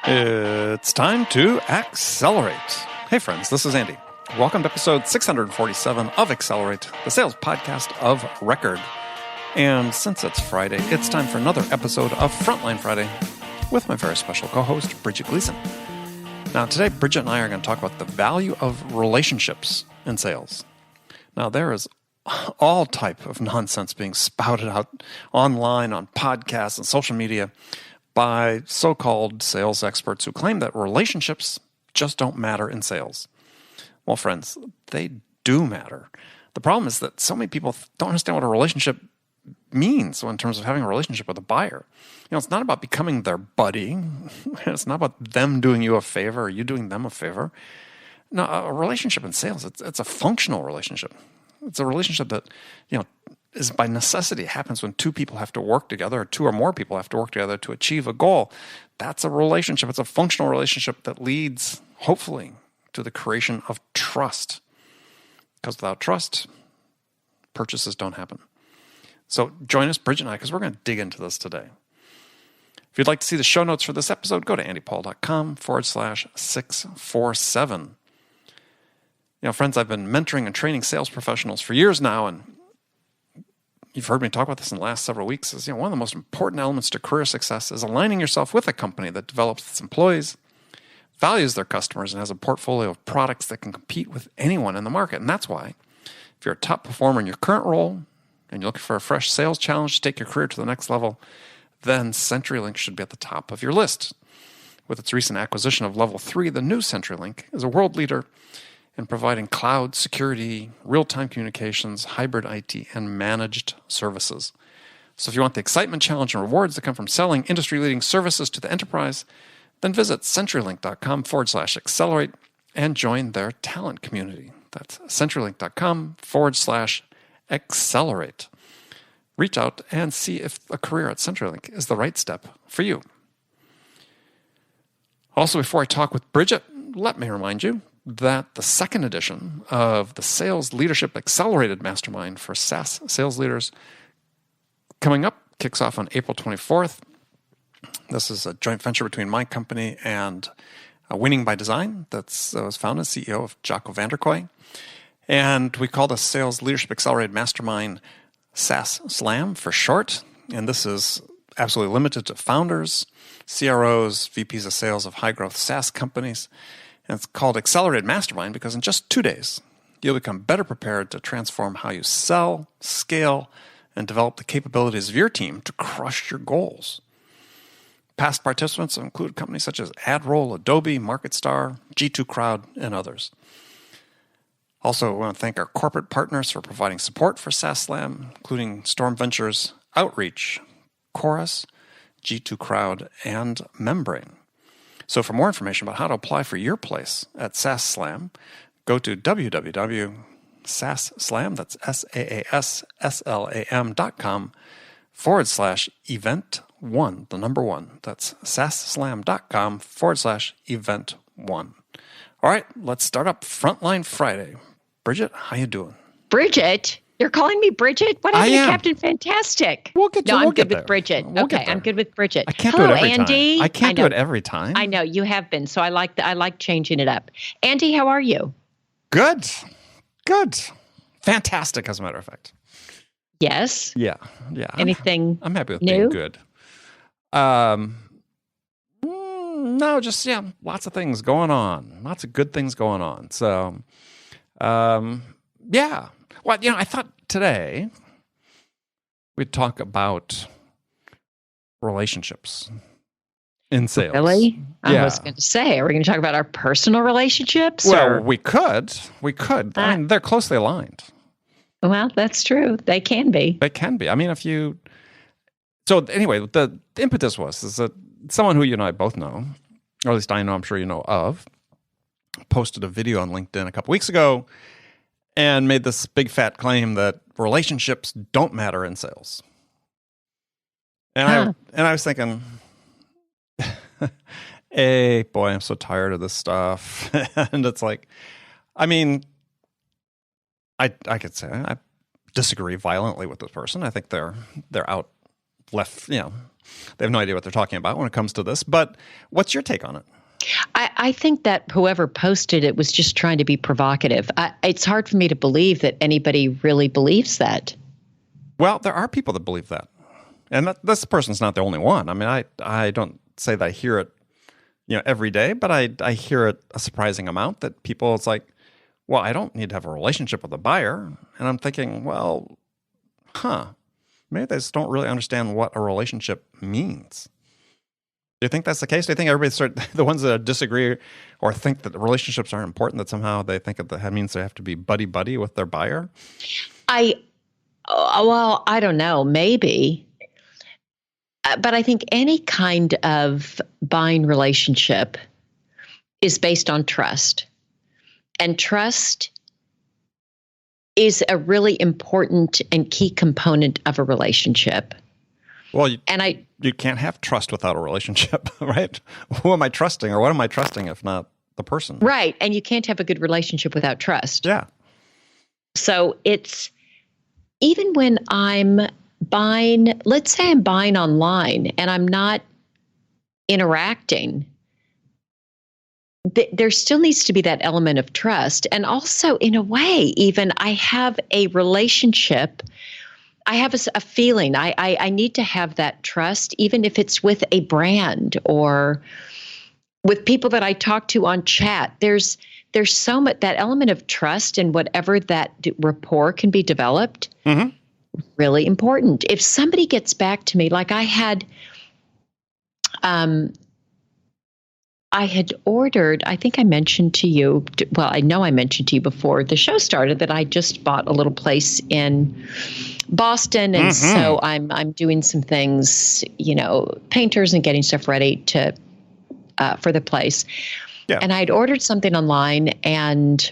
It's time to accelerate. Hey friends, this is Andy. Welcome to episode 647 of Accelerate, the sales podcast of record. And since it's Friday, it's time for another episode of Frontline Friday with my very special co-host, Bridget Gleason. Now today, Bridget and I are going to talk about the value of relationships in sales. Now there is all type of nonsense being spouted out online on podcasts and social media by so-called sales experts who claim that relationships just don't matter in sales. Well, friends, they do matter. The problem is that so many people don't understand what a relationship means in terms of having a relationship with a buyer. You know, it's not about becoming their buddy. It's not about them doing you a favor or you doing them a favor. No, a relationship in sales, it's a functional relationship. It's a relationship that, is by necessity happens when two people have to work together, or two or more people have to work together to achieve a goal. That's a relationship. It's a functional relationship that leads, hopefully, to the creation of trust. Because without trust, purchases don't happen. So join us, Bridget and I, because we're going to dig into this today. If you'd like to see the show notes for this episode, go to andypaul.com/647. Friends, I've been mentoring and training sales professionals for years now, and you've heard me talk about this in the last several weeks, is one of the most important elements to career success is aligning yourself with a company that develops its employees, values their customers, and has a portfolio of products that can compete with anyone in the market. And that's why, if you're a top performer in your current role and you're looking for a fresh sales challenge to take your career to the next level, then CenturyLink should be at the top of your list. With its recent acquisition of Level 3, the new CenturyLink is a world leader in providing cloud, security, real-time communications, hybrid IT, and managed services. So if you want the excitement, challenge, and rewards that come from selling industry-leading services to the enterprise, then visit CenturyLink.com/accelerate and join their talent community. That's CenturyLink.com/accelerate. Reach out and see if a career at CenturyLink is the right step for you. Also, before I talk with Bridget, let me remind you that the second edition of the Sales Leadership Accelerated Mastermind for SaaS sales leaders coming up kicks off on April 24th. This is a joint venture between my company and Winning by Design that was founded, CEO of Jocko Vanderkoy. And we call the Sales Leadership Accelerated Mastermind SaaS Slam for short. And this is absolutely limited to founders, CROs, VPs of sales of high-growth SaaS companies. And it's called Accelerated Mastermind because in just 2 days, you'll become better prepared to transform how you sell, scale, and develop the capabilities of your team to crush your goals. Past participants include companies such as AdRoll, Adobe, MarketStar, G2 Crowd, and others. Also, I want to thank our corporate partners for providing support for SaaS Slam, including Storm Ventures, Outreach, Chorus, G2 Crowd, and Membrane. So for more information about how to apply for your place at SaaS Slam, go to www.saasslam, that's SaaSSlam.com/event1, the number one. That's SaaSSlam.com/event1. All right, let's start up Frontline Friday. Bridget, how you doing? Bridget? You're calling me Bridget? What happened to Captain Fantastic? We'll get I'm good there. with Bridget. Okay, I'm good with Bridget. I can't Hello, do it every Andy. time. I can't do it every time. I know you have been, so I like changing it up. Andy, how are you? Good. Fantastic, as a matter of fact. Yes. Yeah. Anything I'm happy with new? being good. No, just lots of things going on. Lots of good things going on. So, yeah. Well, I thought today we'd talk about relationships in sales. Really? Yeah. I was going to say, are we going to talk about our personal relationships? Well, we could. I mean, they're closely aligned. Well, that's true. They can be. They can be. I mean, So anyway, the impetus is that someone who you and I both know, or at least I know, I'm sure you know of, posted a video on LinkedIn a couple weeks ago and made this big fat claim that relationships don't matter in sales. And I was thinking, hey, boy, I'm so tired of this stuff. And it's like, I mean, I could say I disagree violently with this person. I think they're out left, they have no idea what they're talking about when it comes to this. But what's your take on it? I think that whoever posted it was just trying to be provocative. It's hard for me to believe that anybody really believes that. Well, there are people that believe that. And this person's not the only one. I mean, I don't say that I hear it, every day, but I hear it a surprising amount that people, it's like, well, I don't need to have a relationship with a buyer. And I'm thinking, well, maybe they just don't really understand what a relationship means. Do you think that's the case? Do you think the ones that disagree or think that the relationships aren't important, that somehow they think that means they have to be buddy-buddy with their buyer? Well, I don't know, maybe. But I think any kind of buying relationship is based on trust. And trust is a really important and key component of a relationship. Well, you can't have trust without a relationship, right? Who am I trusting, or what am I trusting if not the person? Right. And you can't have a good relationship without trust. Yeah. So it's, even when I'm buying, let's say I'm buying online and I'm not interacting, there still needs to be that element of trust. And also, in a way, even I have a relationship, I have a feeling, I need to have that trust, even if it's with a brand or with people that I talk to on chat. There's so much, that element of trust, and whatever that rapport can be developed. Mm-hmm. Really important. If somebody gets back to me, like I had ordered, I think I mentioned to you, well, I know I mentioned to you before the show started that I just bought a little place in Boston. And so I'm doing some things, painters and getting stuff ready to, for the place. Yeah. And I'd ordered something online and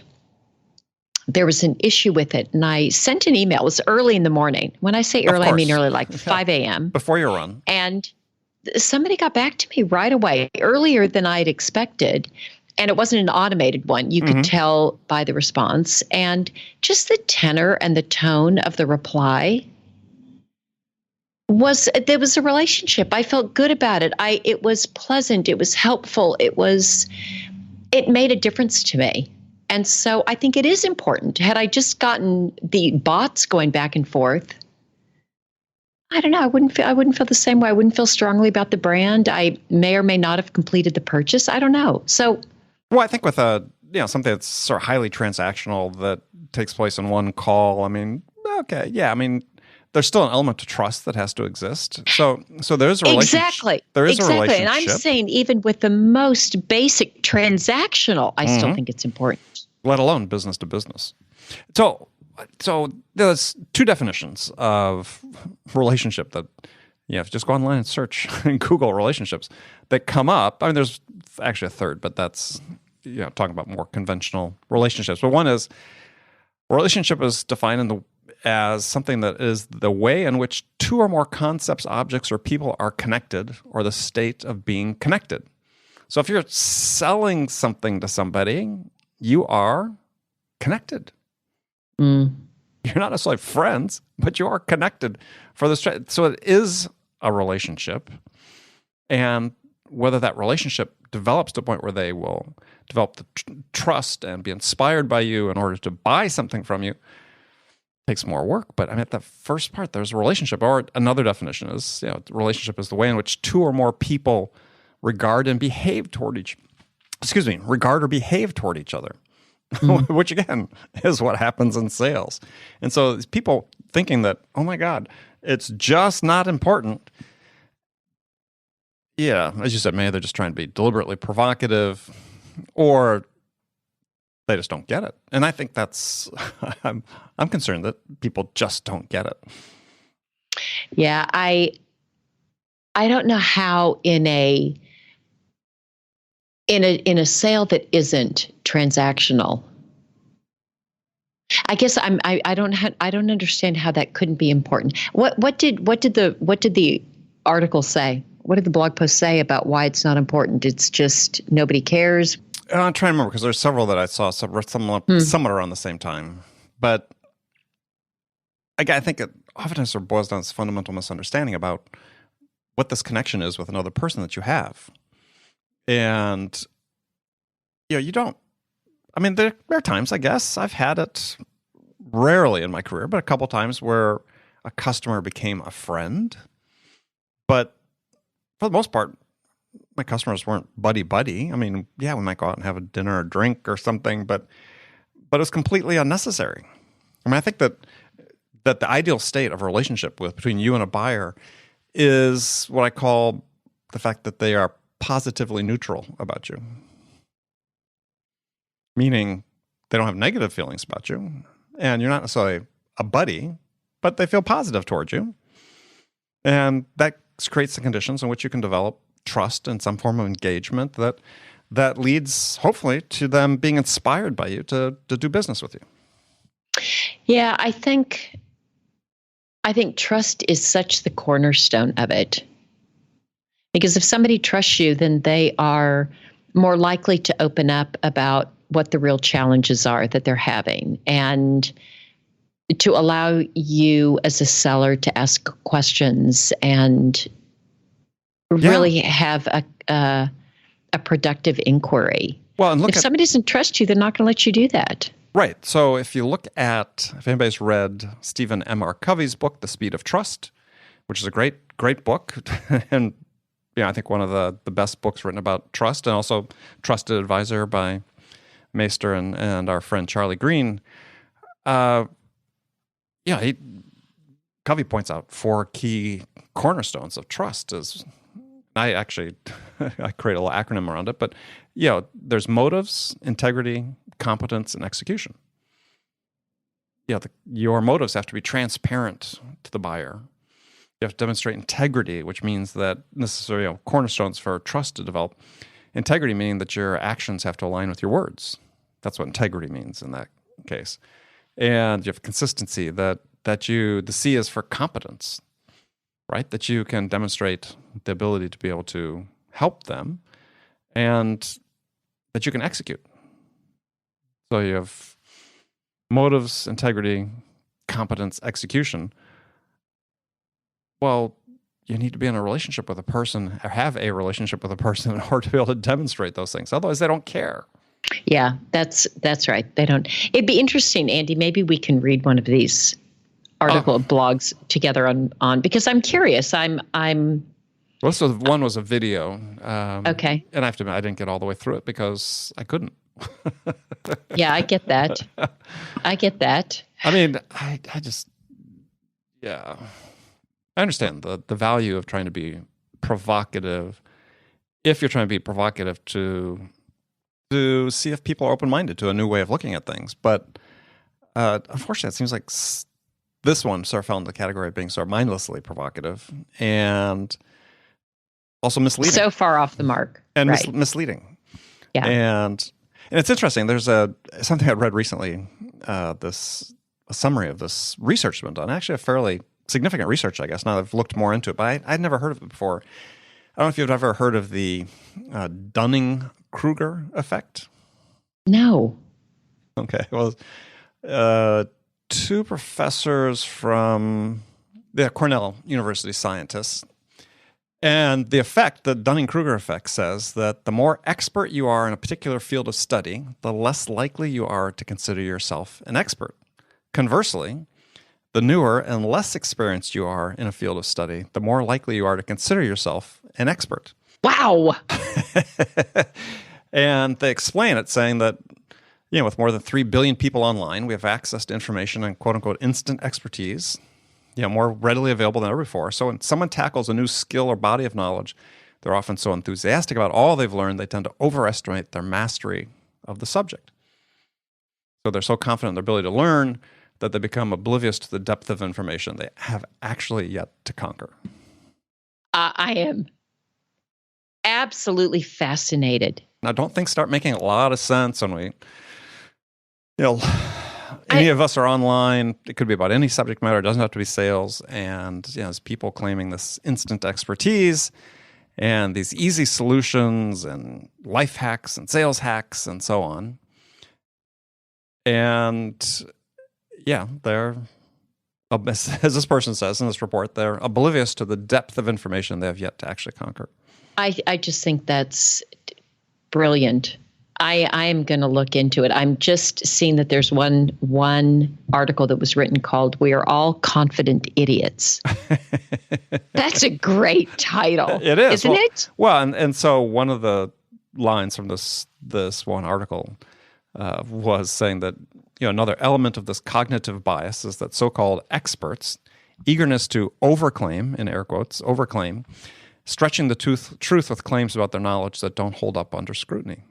there was an issue with it. And I sent an email. It was early in the morning. When I say early, I mean early, like 5 a.m. Before your run. And somebody got back to me right away, earlier than I'd expected. And it wasn't an automated one. You could tell by the response. And just the tenor and the tone of the reply there was a relationship. I felt good about it. It was pleasant. It was helpful. It made a difference to me. And so I think it is important. Had I just gotten the bots going back and forth, I don't know, I wouldn't feel the same way. I wouldn't feel strongly about the brand. I may or may not have completed the purchase. I don't know. So, well, I think with something that's sort of highly transactional that takes place in one call, I mean, okay, yeah, I mean, there's still an element to trust that has to exist. So there's a relationship. Exactly. There is a relationship. And I'm saying even with the most basic transactional, I still think it's important. Let alone business to business. So there's two definitions of relationship that, if you just go online and search and Google relationships that come up. I mean, there's actually a third, but that's, talking about more conventional relationships. But one is, relationship is defined as something that is the way in which two or more concepts, objects, or people are connected, or the state of being connected. So if you're selling something to somebody, you are connected. You're not necessarily friends, but you are connected for this. So it is a relationship. And whether that relationship develops to a point where they will develop the trust and be inspired by you in order to buy something from you takes more work. But I mean, at the first part, there's a relationship. Or another definition is, relationship is the way in which two or more people regard or behave toward each other. Which again is what happens in sales. And so these people thinking that, oh my God, it's just not important. Yeah, as you said, maybe they're just trying to be deliberately provocative, or they just don't get it. And I think that's I'm concerned that people just don't get it. Yeah, I don't know how in a sale that isn't transactional. I guess I don't understand how that couldn't be important. What did the article say? What did the blog post say about why it's not important? It's just nobody cares. I'm trying to remember because there's several that I saw somewhat around the same time. But again, I think oftentimes it boils down to this fundamental misunderstanding about what this connection is with another person that you have. And, you don't, I mean, there are times, I guess, I've had it rarely in my career, but a couple times where a customer became a friend. But for the most part, my customers weren't buddy-buddy. I mean, yeah, we might go out and have a dinner or drink or something, but it was completely unnecessary. I mean, I think that the ideal state of a relationship between you and a buyer is what I call the fact that they are positively neutral about you. Meaning they don't have negative feelings about you, and you're not necessarily a buddy, but they feel positive towards you. And that creates the conditions in which you can develop trust and some form of engagement that leads, hopefully, to them being inspired by you to do business with you. Yeah, I think trust is such the cornerstone of it. Because if somebody trusts you, then they are more likely to open up about what the real challenges are that they're having, and to allow you as a seller to ask questions and really have a productive inquiry. Well, and if somebody doesn't trust you, they're not going to let you do that. Right. So if anybody's read Stephen M.R. Covey's book, The Speed of Trust, which is a great book, and I think one of the best books written about trust, and also Trusted Advisor by Meister and our friend Charlie Green. Covey points out 4 key cornerstones of trust. I create a little acronym around it, but there's motives, integrity, competence, and execution. Your motives have to be transparent to the buyer. You have to demonstrate integrity, which means that this is cornerstones for trust to develop. Integrity meaning that your actions have to align with your words. That's what integrity means in that case. And you have consistency, that the C is for competence, right? That you can demonstrate the ability to be able to help them, and that you can execute. So you have motives, integrity, competence, execution. Well, you need to be in a relationship with a person, or have a relationship with a person, in order to be able to demonstrate those things. Otherwise, they don't care. Yeah, that's right. They don't. It'd be interesting, Andy. Maybe we can read one of these blogs together on because I'm curious. I'm. Well, so one was a video. Okay. And I have to admit, I didn't get all the way through it because I couldn't. Yeah, I get that. I mean, I just, I understand the value of trying to be provocative. If you're trying to be provocative to see if people are open-minded to a new way of looking at things. But unfortunately, it seems like this one sort of fell into the category of being sort of mindlessly provocative and also misleading. So far off the mark. And right. Misleading. Yeah. And it's interesting. There's something I read recently, a summary of this research that's been done. Actually, a fairly significant research, I guess. Now I've looked more into it, but I'd never heard of it before. I don't know if you've ever heard of the Dunning-Kruger effect. No. Okay. Well, 2 professors from Cornell University scientists. And the Dunning-Kruger effect says that the more expert you are in a particular field of study, the less likely you are to consider yourself an expert. Conversely, the newer and less experienced you are in a field of study, the more likely you are to consider yourself an expert. Wow. And they explain it saying that, with more than 3 billion people online, we have access to information and quote-unquote instant expertise, more readily available than ever before. So when someone tackles a new skill or body of knowledge, they're often so enthusiastic about all they've learned, they tend to overestimate their mastery of the subject. So they're so confident in their ability to learn that they become oblivious to the depth of information they have actually yet to conquer. I am absolutely fascinated. Now, don't things start making a lot of sense when we, any of us are online. It could be about any subject matter. It doesn't have to be sales. And there's people claiming this instant expertise and these easy solutions and life hacks and sales hacks and so on. And they're as this person says in this report, they're oblivious to the depth of information they have yet to actually conquer. I just think that's brilliant. I am going to look into it. I'm just seeing that there's one article that was written called "We Are All Confident Idiots." That's a great title. It is, isn't it? Well, and so one of the lines from this one article was saying that another element of this cognitive bias is that so-called experts' eagerness to overclaim, in air quotes, overclaim, stretching the truth with claims about their knowledge that don't hold up under scrutiny.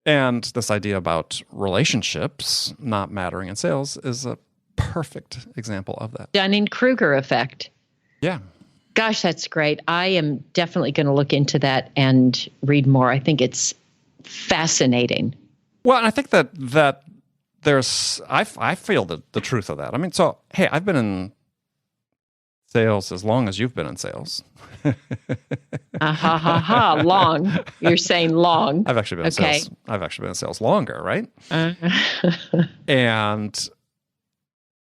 And this idea about relationships not mattering in sales is a perfect example of that. Dunning-Kruger effect. Yeah. Gosh, that's great. I am definitely going to look into that and read more. I think it's fascinating. Well, and I think that there's, I feel the truth of that. I mean, so, hey, I've been in sales as long as you've been in sales. Long. You're saying long. I've actually been in sales. I've actually been in sales longer, right? And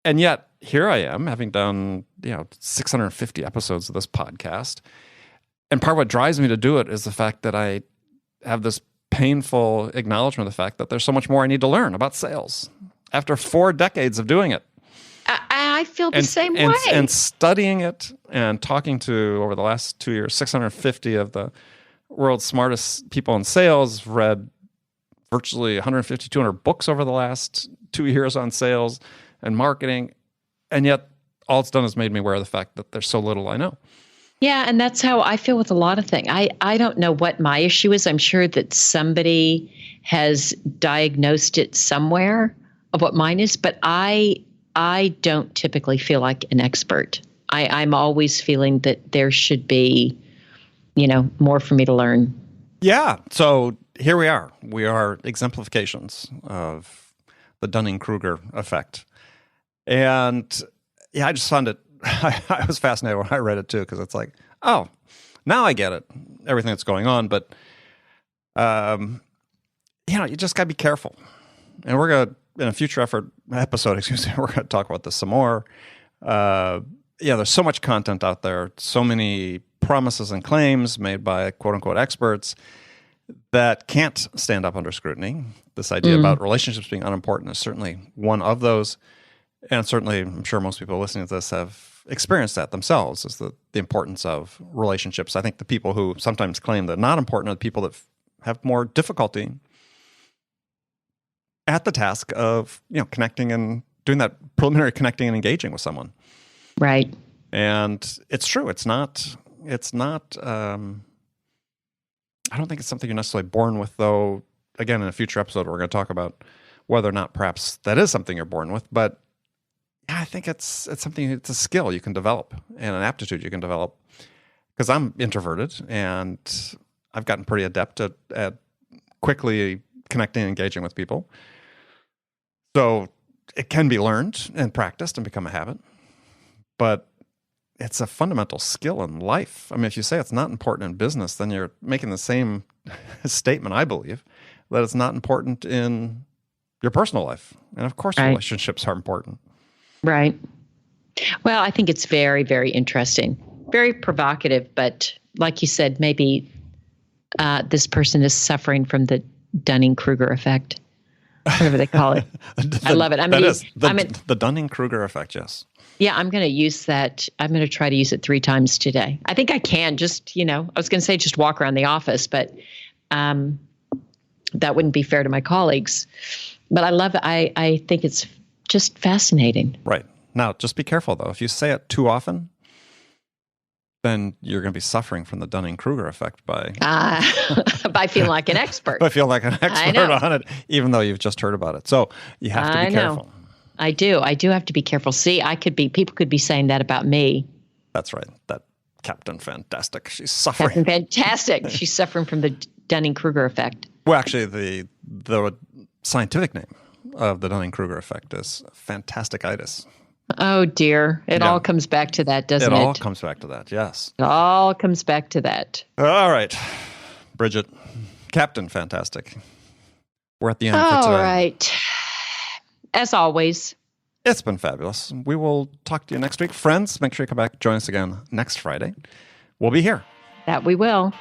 yet here I am, having done 650 episodes of this podcast, and part of what drives me to do it is the fact that I have this painful acknowledgement of the fact that there's so much more I need to learn about sales after 4 decades of doing it. I feel the same way. And studying it and talking to, over the last 2 years, 650 of the world's smartest people in sales, read virtually 150, 200 books over the last 2 years on sales and marketing. And yet all it's done is made me aware of the fact that there's so little I know. Yeah, and that's how I feel with a lot of things. I don't know what my issue is. I'm sure that somebody has diagnosed it somewhere of what mine is, but I don't typically feel like an expert. I'm always feeling that there should be, more for me to learn. Yeah. So here we are. We are exemplifications of the Dunning-Kruger effect. And yeah, I just found it, I was fascinated when I read it too, because it's like, oh, now I get it, everything that's going on. But, you just got to be careful. And we're going to, in a future episode, we're going to talk about this some more. There's so much content out there, so many promises and claims made by quote unquote experts that can't stand up under scrutiny. This idea about relationships being unimportant is certainly one of those. And certainly, I'm sure most people listening to this have experienced that themselves, is the importance of relationships. I think the people who sometimes claim they're not important are the people that have more difficulty at the task of, connecting and doing that preliminary connecting and engaging with someone. Right. And it's true. It's not, I don't think it's something you're necessarily born with, though. Again, in a future episode, we're going to talk about whether or not perhaps that is something you're born with. But yeah, I think it's something, it's a skill you can develop and an aptitude you can develop. Because I'm introverted and I've gotten pretty adept at quickly connecting and engaging with people. So it can be learned and practiced and become a habit, but it's a fundamental skill in life. I mean, if you say it's not important in business, then you're making the same statement, I believe, that it's not important in your personal life. And of course, relationships are important. Right. Well, I think it's very, very interesting, very provocative, but like you said, maybe this person is suffering from the Dunning-Kruger effect. Whatever they call it. I love it. The Dunning-Kruger effect, yes. Yeah, I'm going to use that. I'm going to try to use it 3 times today. I think I can just, I was going to say just walk around the office, but that wouldn't be fair to my colleagues. But I love it. I think it's just fascinating. Right. Now, just be careful, though. If you say it too often, then you're going to be suffering from the Dunning-Kruger effect by feeling like an expert. By feeling like an expert on it, even though you've just heard about it. So you have to be careful. I do have to be careful. See, people could be saying that about me. That's right. That Captain Fantastic. She's suffering. Captain Fantastic. She's suffering from the Dunning-Kruger effect. Well, actually, the scientific name of the Dunning-Kruger effect is Fantastikitis. Oh, dear. It all comes back to that, doesn't it? It all comes back to that, yes. It all comes back to that. All right. Bridget, Captain Fantastic. We're at the end for today. All right. As always. It's been fabulous. We will talk to you next week. Friends, make sure you come back, join us again next Friday. We'll be here. That we will.